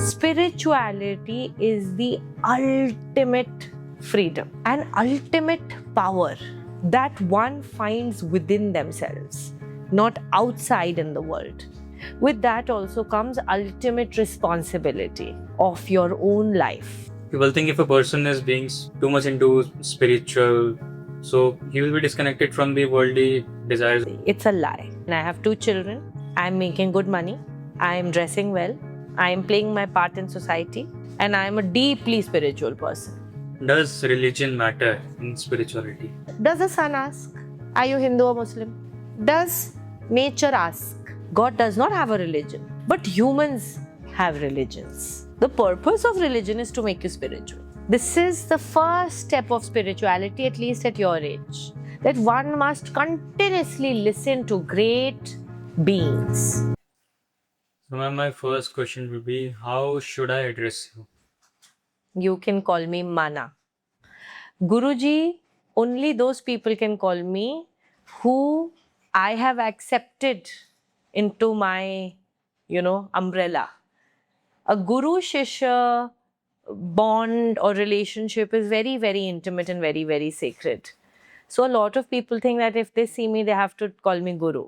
Spirituality is the ultimate freedom and ultimate power that one finds within themselves, not outside in the world. With that also comes ultimate responsibility of your own life. People think if a person is being too much into spiritual, so he will be disconnected from the worldly desires. It's a lie. And I have 2 children. I'm making good money. I'm dressing well. I'm playing my part in society. And I'm a deeply spiritual person. Does religion matter in spirituality? Does the sun ask, are you Hindu or Muslim? Does nature ask? God does not have a religion, but humans have religions. The purpose of religion is to make you spiritual. This is the first step of spirituality, at least at your age, that one must continuously listen to great beings. So, ma'am, my first question would be, how should I address you? You can call me Mana. Guruji, only those people can call me who I have accepted into my, umbrella. A guru shishya bond or relationship is very, very intimate and very, very sacred. So a lot of people think that if they see me, they have to call me guru.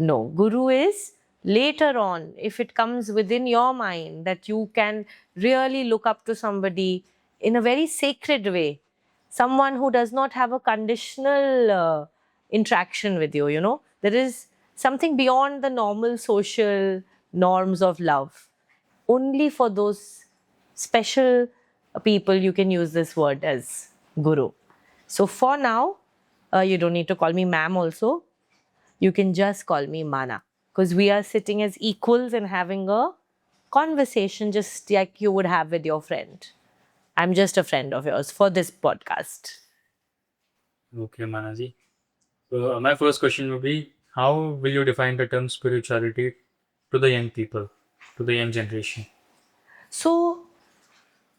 No, guru is later on, if it comes within your mind that you can really look up to somebody in a very sacred way, someone who does not have a conditional interaction with you, there is something beyond the normal social norms of love. Only for those special people you can use this word as guru. So for now, you don't need to call me ma'am also. You can just call me Mana, because we are sitting as equals and having a conversation just like you would have with your friend. I'm just a friend of yours for this podcast. Okay, Manaji. So, my first question would be, how will you define the term spirituality to the young people, to the young generation? So,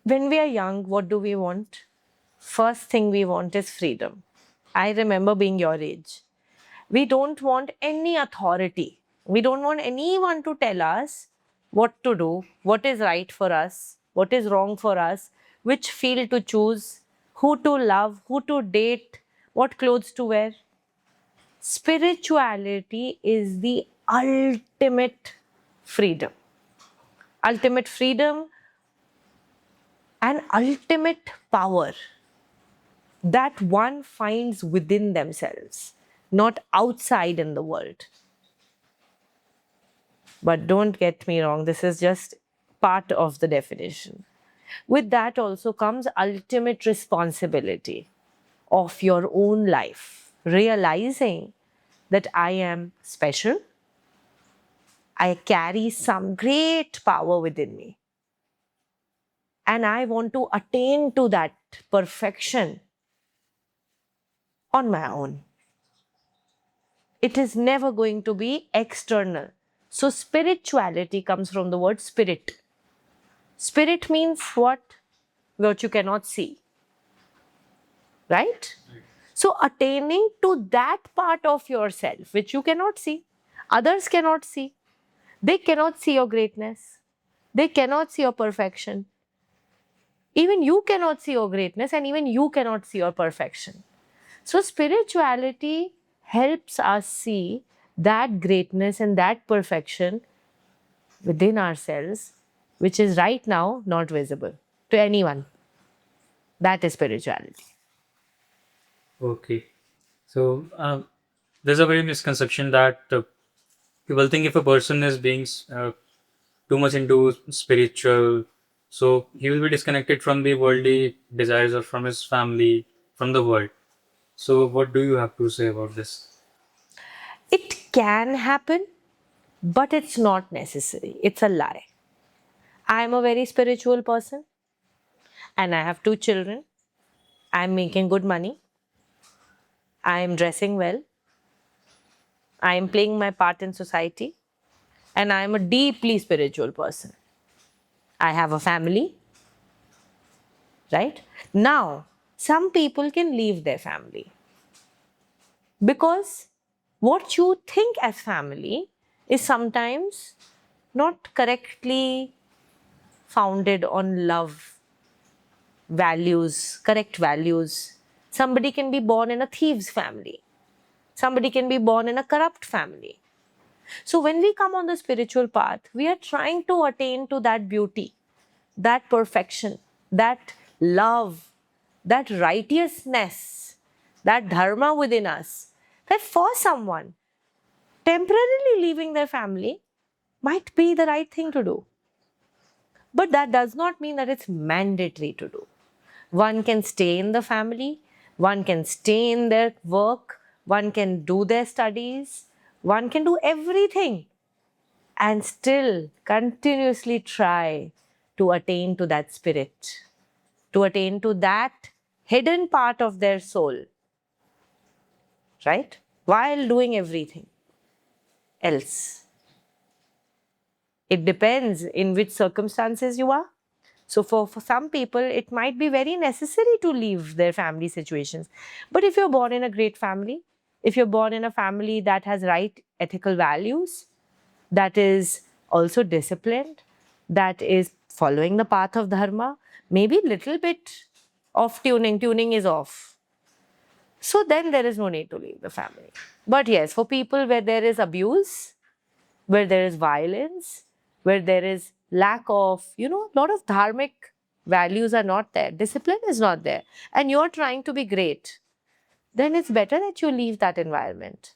when we are young, what do we want? First thing we want is freedom. I remember being your age. We don't want any authority. We don't want anyone to tell us what to do, what is right for us, what is wrong for us, which field to choose, who to love, who to date, what clothes to wear. Spirituality is the ultimate freedom. Ultimate freedom and ultimate power that one finds within themselves, not outside in the world. But don't get me wrong, this is just part of the definition. With that also comes ultimate responsibility of your own life, realizing that I am special, I carry some great power within me, and I want to attain to that perfection on my own. It is never going to be external. So, spirituality comes from the word spirit. Spirit means what? What you cannot see. Right? So, attaining to that part of yourself which you cannot see, others cannot see. They cannot see your greatness. They cannot see your perfection. Even you cannot see your greatness, and even you cannot see your perfection. So, spirituality helps us see that greatness and that perfection within ourselves, which is right now not visible to anyone. That is spirituality. Okay. So, there's a very misconception that people think if a person is being too much into spiritual, so he will be disconnected from the worldly desires or from his family, from the world. So, what do you have to say about this? It can happen, but it's not necessary. It's a lie. I am a very spiritual person and I have 2 children. I'm making good money. I am dressing well. I am playing my part in society. And I am a deeply spiritual person. I have a family. Right? Now, some people can leave their family because what you think as family is sometimes not correctly founded on love, values, correct values. Somebody can be born in a thief's family. Somebody can be born in a corrupt family. So when we come on the spiritual path, we are trying to attain to that beauty, that perfection, that love, that righteousness, that dharma within us. That for someone, temporarily leaving their family might be the right thing to do. But that does not mean that it's mandatory to do. One can stay in the family, one can stay in their work, one can do their studies, one can do everything and still continuously try to attain to that spirit, to attain to that hidden part of their soul, right? While doing everything else. It depends in which circumstances you are. So for some people, it might be very necessary to leave their family situations. But if you're born in a great family, if you're born in a family that has right ethical values, that is also disciplined, that is following the path of dharma, maybe little bit of tuning is off. So then there is no need to leave the family. But yes, for people where there is abuse, where there is violence, where there is lack of, lot of dharmic values are not there, discipline is not there, and you're trying to be great, then it's better that you leave that environment.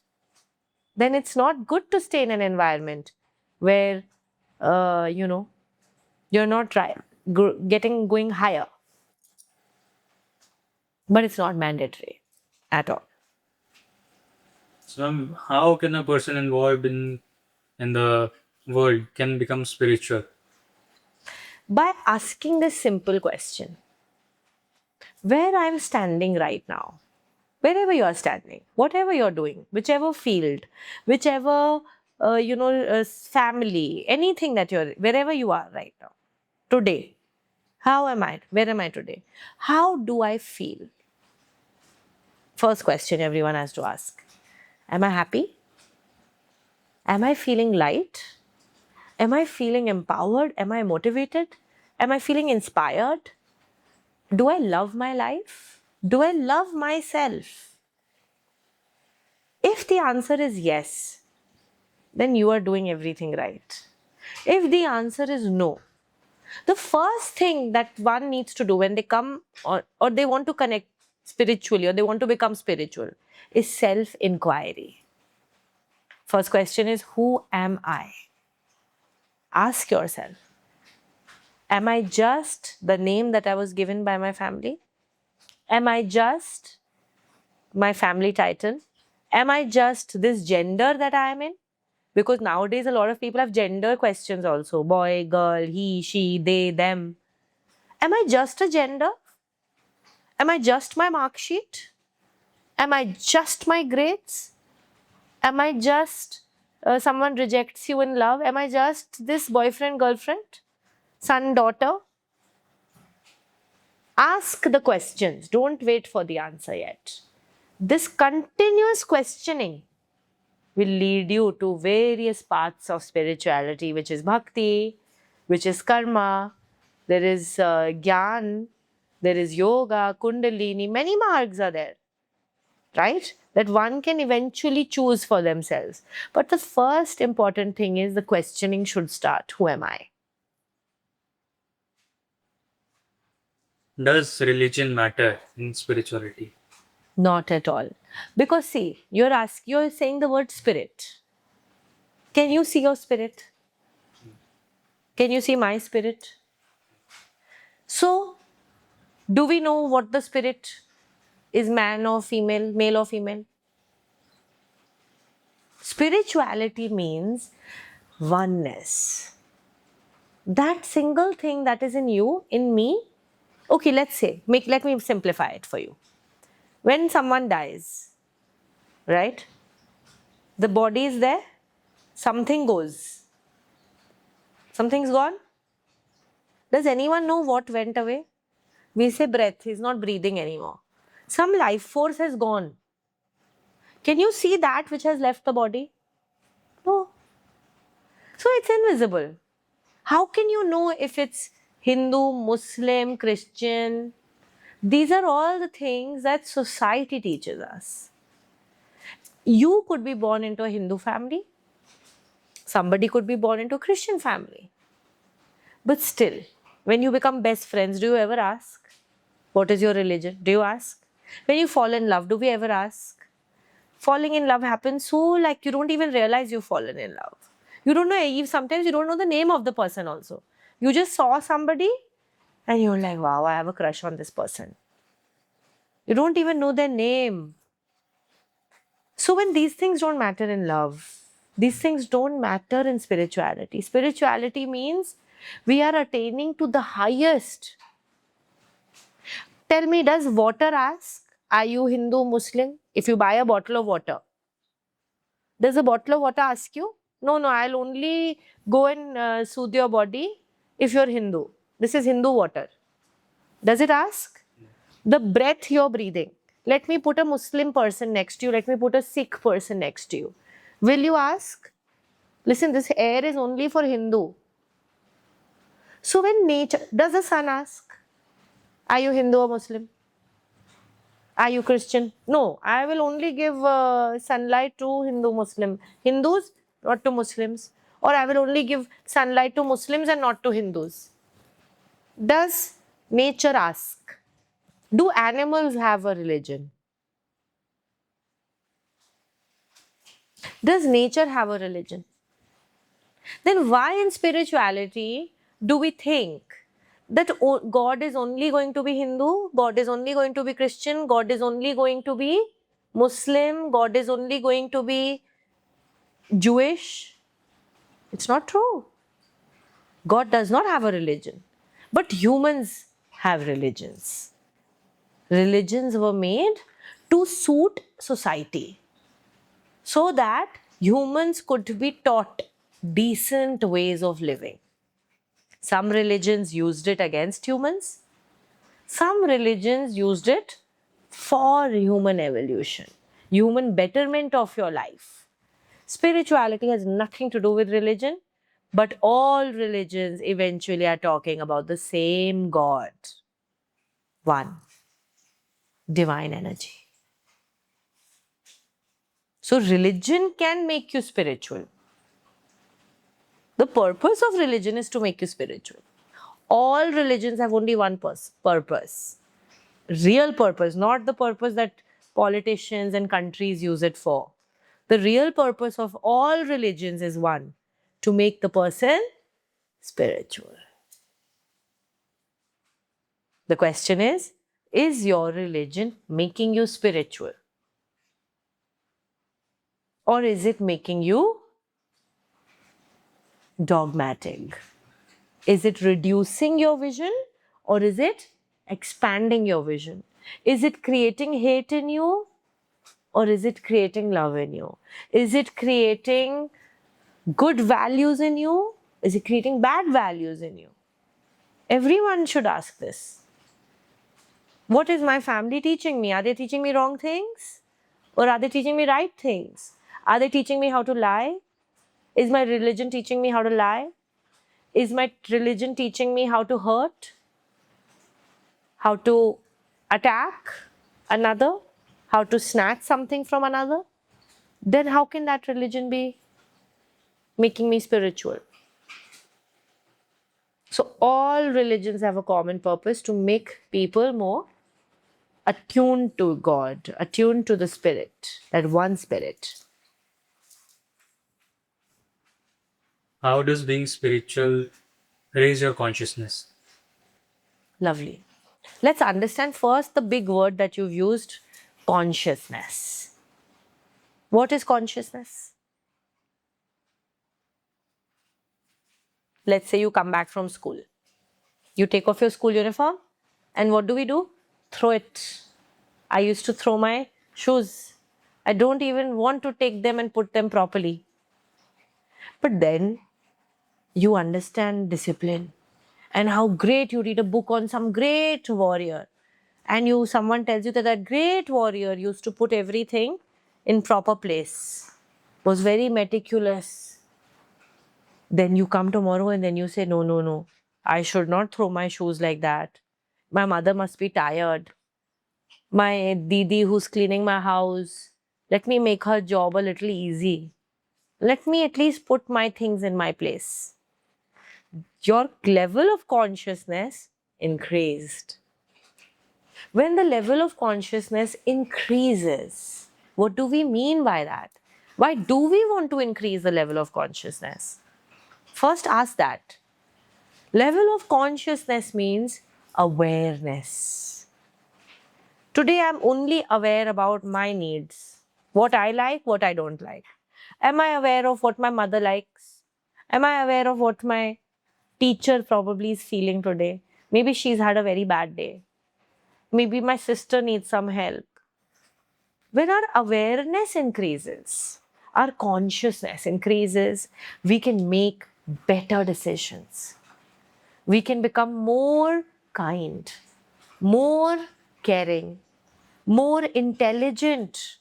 Then it's not good to stay in an environment where, you're not going higher. But it's not mandatory at all. So, how can a person involved in the world can become spiritual? By asking this simple question, where I'm standing right now, wherever you are standing, whatever you're doing, whichever field, whichever, family, anything that wherever you are right now, today, how am I? Where am I today? How do I feel? First question everyone has to ask. Am I happy? Am I feeling light? Am I feeling empowered? Am I motivated? Am I feeling inspired? Do I love my life? Do I love myself? If the answer is yes, then you are doing everything right. If the answer is no, the first thing that one needs to do when they come or they want to connect spiritually or they want to become spiritual is self-inquiry. First question is, who am I? Ask yourself, am I just the name that I was given by my family? Am I just my family title? Am I just this gender that I am in? Because nowadays a lot of people have gender questions also. Boy, girl, he, she, they, them. Am I just a gender? Am I just my mark sheet? Am I just my grades? Am I just someone rejects you in love? Am I just this boyfriend, girlfriend, son, daughter? Ask the questions. Don't wait for the answer yet. This continuous questioning will lead you to various paths of spirituality, which is bhakti, which is karma, there is gyan, there is yoga, kundalini, many margs are there, right? That one can eventually choose for themselves. But the first important thing is the questioning should start. Who am I? Does religion matter in spirituality? Not at all. Because see, you're saying the word spirit. Can you see your spirit? Can you see my spirit? So, do we know what the spirit is, man or female, male or female? Spirituality means oneness. That single thing that is in you, in me. Okay, let's say, let me simplify it for you. When someone dies, right? The body is there, something goes. Something's gone. Does anyone know what went away? We say breath, he's not breathing anymore. Some life force has gone. Can you see that which has left the body? No. So it's invisible. How can you know if it's Hindu, Muslim, Christian. These are all the things that society teaches us. You could be born into a Hindu family. Somebody could be born into a Christian family. But still, when you become best friends, do you ever ask, what is your religion? Do you ask? When you fall in love, do we ever ask? Falling in love happens so like you don't even realize you've fallen in love. You don't know, Eve, sometimes you don't know the name of the person also. You just saw somebody and you're like, wow, I have a crush on this person. You don't even know their name. So when these things don't matter in love, these things don't matter in spirituality. Spirituality means we are attaining to the highest. Tell me, does water ask, are you Hindu, Muslim? If you buy a bottle of water, does a bottle of water ask you? No, I'll only go and soothe your body if you're Hindu. This is Hindu water. Does it ask? The breath you're breathing. Let me put a Muslim person next to you. Let me put a Sikh person next to you. Will you ask? Listen, this air is only for Hindu. So when nature, does the sun ask, are you Hindu or Muslim? Are you Christian? No, I will only give sunlight to Hindus, not to Muslims. Or I will only give sunlight to Muslims and not to Hindus. Does nature ask? Do animals have a religion? Does nature have a religion? Then why in spirituality do we think that God is only going to be Hindu, God is only going to be Christian, God is only going to be Muslim, God is only going to be Jewish? It's not true. God does not have a religion, but humans have religions. Religions were made to suit society so that humans could be taught decent ways of living. Some religions used it against humans. Some religions used it for human evolution, human betterment of your life. Spirituality has nothing to do with religion, but all religions eventually are talking about the same God. One, divine energy. So religion can make you spiritual. The purpose of religion is to make you spiritual. All religions have only one purpose. Real purpose, not the purpose that politicians and countries use it for. The real purpose of all religions is one, to make the person spiritual. The question is your religion making you spiritual? Or is it making you dogmatic? Is it reducing your vision or is it expanding your vision? Is it creating hate in you or is it creating love in you? Is it creating good values in you? Is it creating bad values in you? Everyone should ask this. What is my family teaching me? Are they teaching me wrong things? Or are they teaching me right things? Are they teaching me how to lie? Is my religion teaching me how to lie? Is my religion teaching me how to hurt? How to attack another? How to snatch something from another? Then how can that religion be making me spiritual? So all religions have a common purpose to make people more attuned to God, attuned to the spirit, that one spirit. How does being spiritual raise your consciousness? Lovely. Let's understand first the big word that you've used, consciousness. What is consciousness? Let's say you come back from school. You take off your school uniform and what do? Throw it. I used to throw my shoes. I don't even want to take them and put them properly. But then you understand discipline and how great you read a book on some great warrior and someone tells you that that great warrior used to put everything in proper place, was very meticulous. Then you come tomorrow and then you say, no, I should not throw my shoes like that. My mother must be tired. My Didi who's cleaning my house, let me make her job a little easy. Let me at least put my things in my place. Your level of consciousness increased. When the level of consciousness increases, what do we mean by that? Why do we want to increase the level of consciousness? First, ask that. Level of consciousness means awareness. Today, I'm only aware about my needs, what I like, what I don't like. Am I aware of what my mother likes? Am I aware of what my teacher probably is feeling today? Maybe she's had a very bad day. Maybe my sister needs some help. When our awareness increases, our consciousness increases, we can make better decisions. We can become more kind, more caring, more intelligent.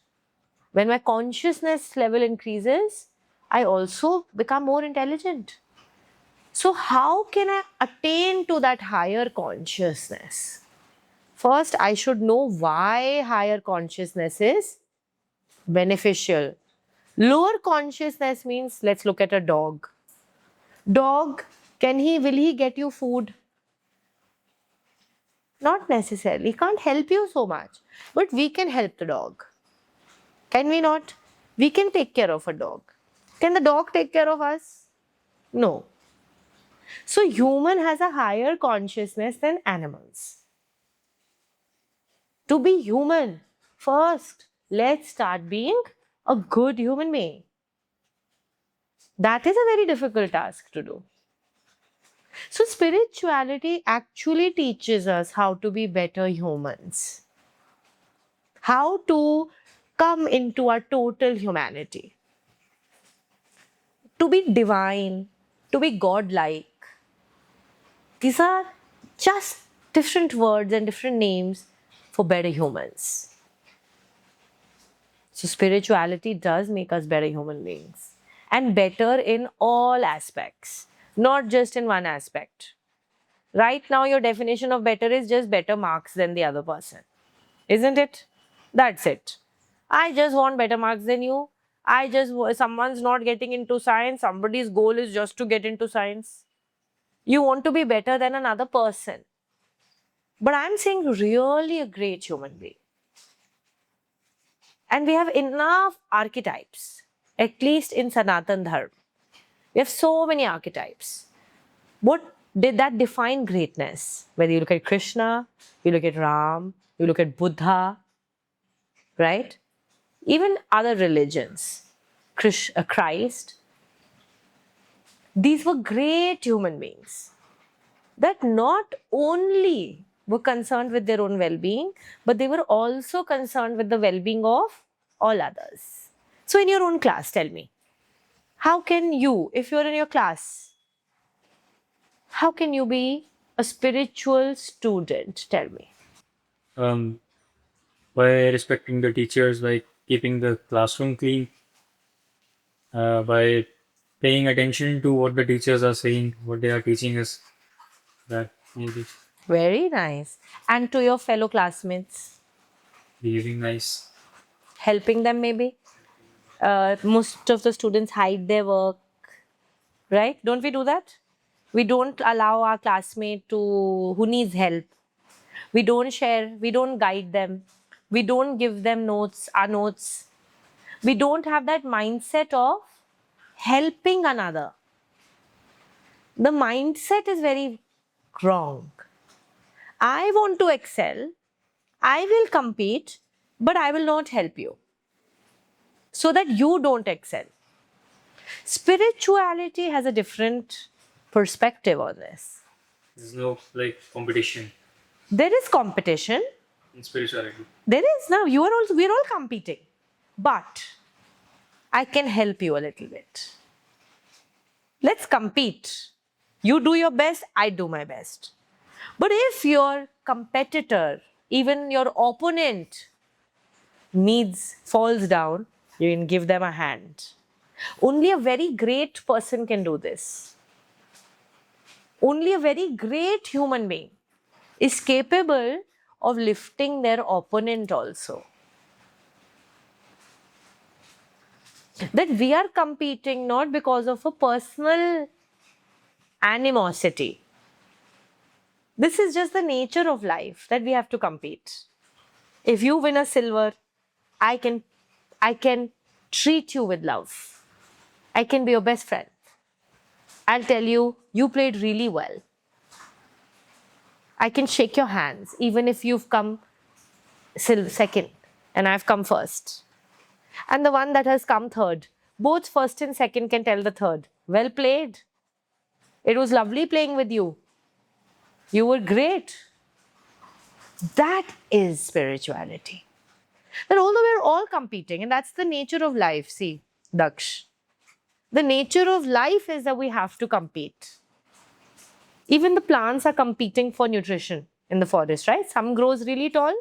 When my consciousness level increases, I also become more intelligent. So, how can I attain to that higher consciousness? First, I should know why higher consciousness is beneficial. Lower consciousness means, let's look at a dog. Dog, will he get you food? Not necessarily. He can't help you so much. But we can help the dog. Can we not? We can take care of a dog. Can the dog take care of us? No. So human has a higher consciousness than animals. To be human, first, let's start being a good human being. That is a very difficult task to do. So spirituality actually teaches us how to be better humans. How to come into our total humanity. To be divine, to be godlike. These are just different words and different names for better humans. So spirituality does make us better human beings and better in all aspects, not just in one aspect. Right now, your definition of better is just better marks than the other person, isn't it? That's it. I just want better marks than you. Someone's not getting into science, somebody's goal is just to get into science. You want to be better than another person. But I'm saying really a great human being. And we have enough archetypes, at least in Sanatan Dharma. We have so many archetypes. What did that define greatness? Whether you look at Krishna, you look at Ram, you look at Buddha, right? Even other religions, Christ, these were great human beings that not only were concerned with their own well-being, but they were also concerned with the well-being of all others. So in your own class, tell me, how can you, if you're in your class, how can you be a spiritual student? Tell me. Um, by respecting the teachers, by keeping the classroom clean, by paying attention to what the teachers are saying, what they are teaching us. That maybe Very nice. And to your fellow classmates, behaving nice. helping them maybe. Most of the students hide their work, right? Don't we do that? We don't allow our classmate who needs help. We don't share, we don't guide them. We don't give them our notes. We don't have that mindset of helping another. The mindset is very wrong. I want to excel. I will compete, but I will not help you so that you don't excel. Spirituality has a different perspective on this. There's no like competition There is competition. in spirituality. There is now. We're all competing, but I can help you a little bit. Let's compete. You do your best, I do my best. But if your competitor, even your opponent, falls down, you can give them a hand. Only a very great person can do this. Only a very great human being is capable of lifting their opponent also. That we are competing not because of a personal animosity. This is just the nature of life, that we have to compete. If you win a silver, I can treat you with love. I can be your best friend. I'll tell you, you played really well. I can shake your hands even if you've come second and I've come first. And the one that has come third, both first and second can tell the third, well played. It was lovely playing with you. You were great. That is spirituality. That although we're all competing, and that's the nature of life, see, Daksh. The nature of life is that we have to compete. Even the plants are competing for nutrition in the forest, right? Some grows really tall.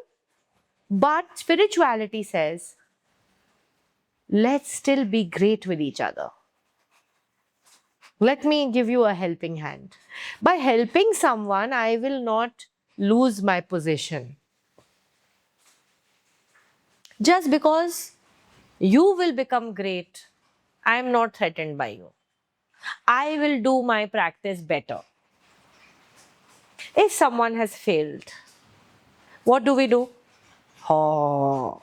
But spirituality says, let's still be great with each other. Let me give you a helping hand. By helping someone, I will not lose my position. Just because you will become great, I am not threatened by you. I will do my practice better. If someone has failed, what do we do? Ha,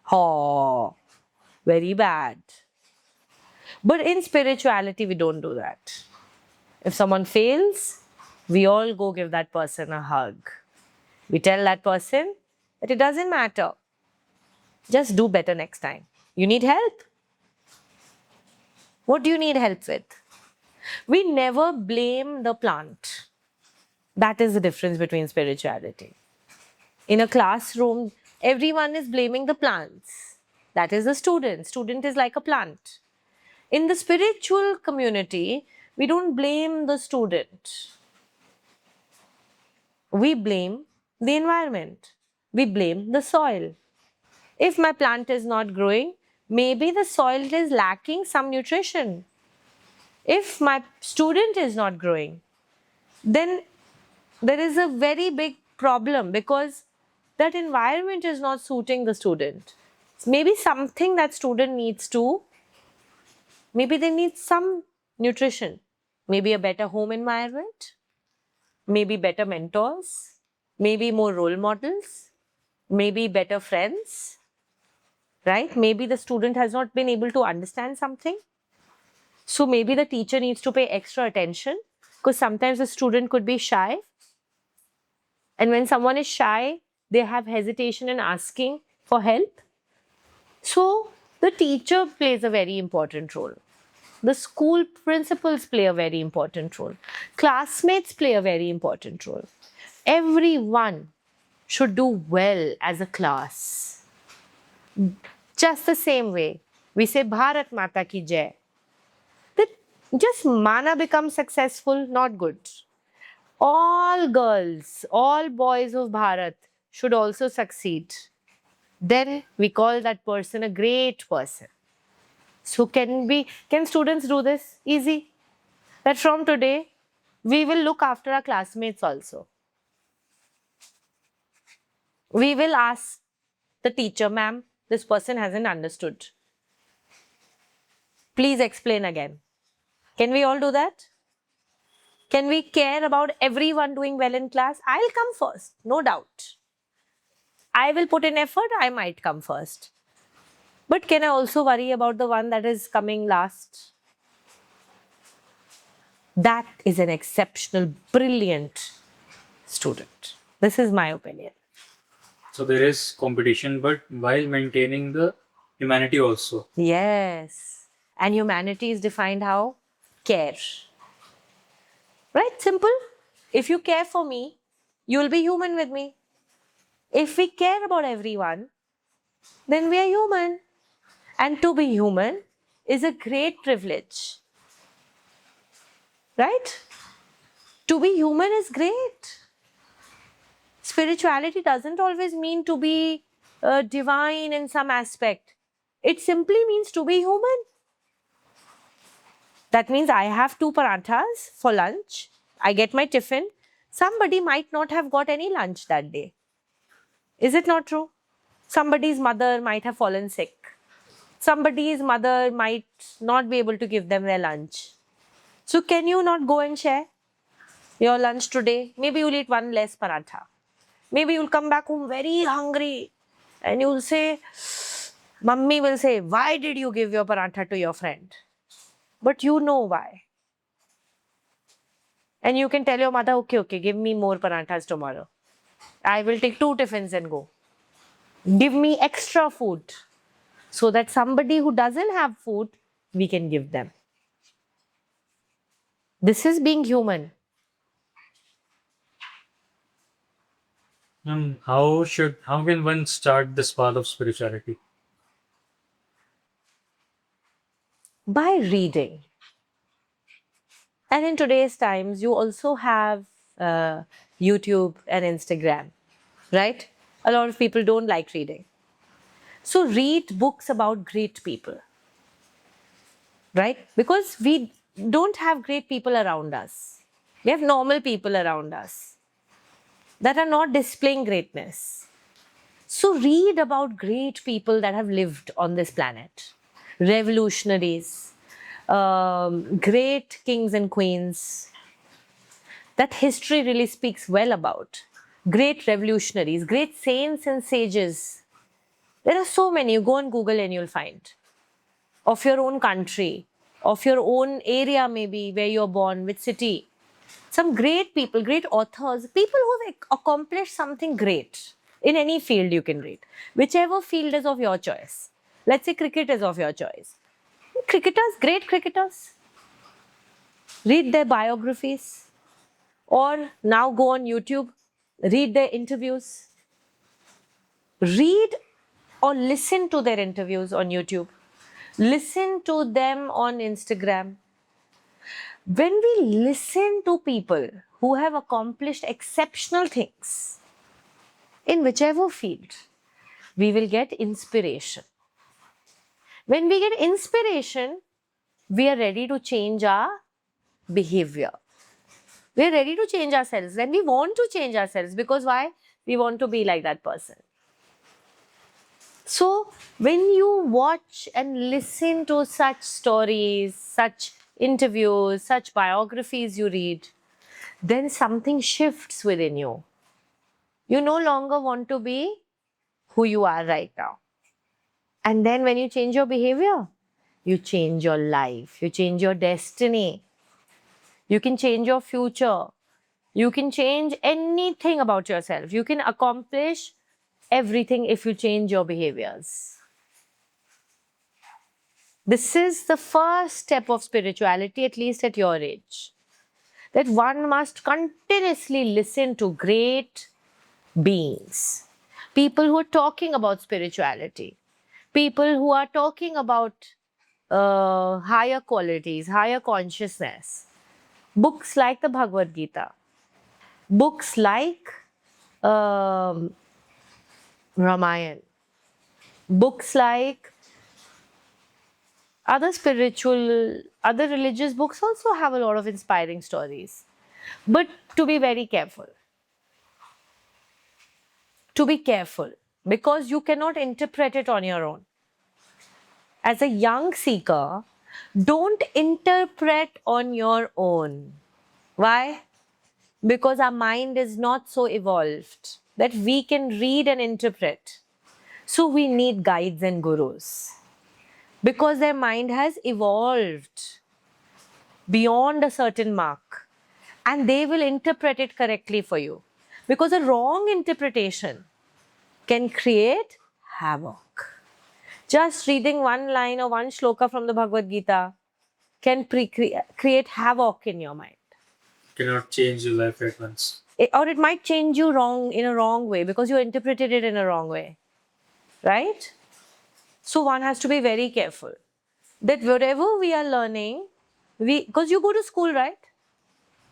ha, very bad. But in spirituality, we don't do that. If someone fails, we all go give that person a hug. We tell that person that it doesn't matter. Just do better next time. You need help? What do you need help with? We never blame the plant. That is the difference between spirituality. In a classroom, everyone is blaming the plants. That is the student. Student is like a plant. In the spiritual community, we don't blame the student. We blame the environment. We blame the soil. If my plant is not growing, maybe the soil is lacking some nutrition. If my student is not growing, then there is a very big problem because that environment is not suiting the student. Maybe something that student needs to, maybe they need some nutrition, maybe a better home environment, maybe better mentors, maybe more role models, maybe better friends, right? Maybe the student has not been able to understand something. So maybe the teacher needs to pay extra attention because sometimes the student could be shy. And when someone is shy, they have hesitation in asking for help. So the teacher plays a very important role. The school principals play a very important role. Classmates play a very important role. Everyone should do well as a class. Just the same way, we say Bharat Mata Ki Jai. That just mana becomes successful, not good. All girls, all boys of Bharat should also succeed. Then we call that person a great person. So can students do this? Easy. That from today, we will look after our classmates also. We will ask the teacher, ma'am, this person hasn't understood. Please explain again. Can we all do that? Can we care about everyone doing well in class? I'll come first, no doubt. I will put in effort, I might come first. But can I also worry about the one that is coming last? That is an exceptional, brilliant student. This is my opinion. So there is competition, but while maintaining the humanity also. Yes. And humanity is defined how? Care. Right? Simple. If you care for me, you will be human with me. If we care about everyone, then we are human. And to be human is a great privilege. Right? To be human is great. Spirituality doesn't always mean to be divine in some aspect. It simply means to be human. That means I have 2 parathas for lunch. I get my tiffin. Somebody might not have got any lunch that day. Is it not true? Somebody's mother might have fallen sick. Somebody's mother might not be able to give them their lunch. So can you not go and share your lunch today? Maybe you'll eat one less paratha. Maybe you'll come back home very hungry and you'll say, Mummy will say, why did you give your paratha to your friend? But you know why. And you can tell your mother, okay, give me more parathas tomorrow. I will take 2 tiffins and go. Give me extra food so that somebody who doesn't have food, we can give them. This is being human. How can one start this path of spirituality? By reading. And in today's times, you also have YouTube and Instagram, right? A lot of people don't like reading. So read books about great people, right? Because we don't have great people around us. We have normal people around us that are not displaying greatness. So read about great people that have lived on this planet. Revolutionaries, great kings and queens that history really speaks well about. Great revolutionaries, great saints and sages. There are so many. You go on Google and you'll find. Of your own country, of your own area maybe, where you're born, which city. Some great people, great authors, people who have accomplished something great in any field you can read. Whichever field is of your choice. Let's say cricket is of your choice. Cricketers, great cricketers. Read their biographies. Or now go on YouTube, read their interviews. Read or listen to their interviews on YouTube. Listen to them on Instagram. When we listen to people who have accomplished exceptional things in whichever field, we will get inspiration. When we get inspiration, we are ready to change our behavior. We are ready to change ourselves. Then we want to change ourselves because why? We want to be like that person. So when you watch and listen to such stories, such interviews, such biographies you read, then something shifts within you. You no longer want to be who you are right now. And then when you change your behavior, you change your life, you change your destiny, you can change your future, you can change anything about yourself. You can accomplish everything if you change your behaviors. This is the first step of spirituality, at least at your age. That one must continuously listen to great beings, people who are talking about spirituality, people who are talking about higher qualities, higher consciousness. Books like the Bhagavad Gita, books like Ramayana, books like other spiritual, other religious books also have a lot of inspiring stories. But to be very careful. To be careful because you cannot interpret it on your own. As a young seeker, don't interpret on your own. Why? Because our mind is not so evolved that we can read and interpret. So we need guides and gurus because their mind has evolved beyond a certain mark and they will interpret it correctly for you. Because a wrong interpretation can create havoc. Just reading one line or one shloka from the Bhagavad Gita can create havoc in your mind. Cannot change your life at once. Or it might change you in a wrong way because you interpreted it in a wrong way. Right? So one has to be very careful that whatever we are learning, because you go to school, right?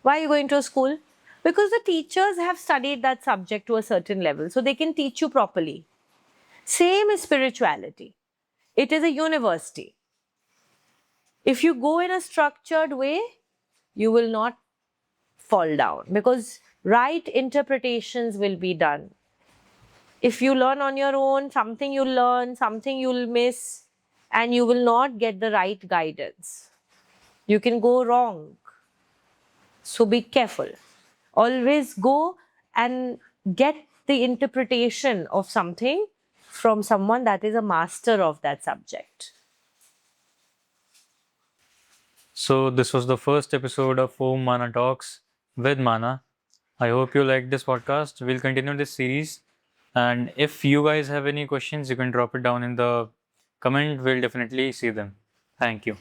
Why are you going to a school? Because the teachers have studied that subject to a certain level, so they can teach you properly. Same is spirituality. It is a university. If you go in a structured way, you will not fall down, because right interpretations will be done. If you learn on your own, something you'll learn, something you'll miss, and you will not get the right guidance. You can go wrong. So be careful. Always go and get the interpretation of something from someone that is a master of that subject. So this was the first episode of Om Mana Talks with Mana. I hope you liked this podcast. We'll continue this series. And if you guys have any questions, you can drop it down in the comment. We'll definitely see them. Thank you.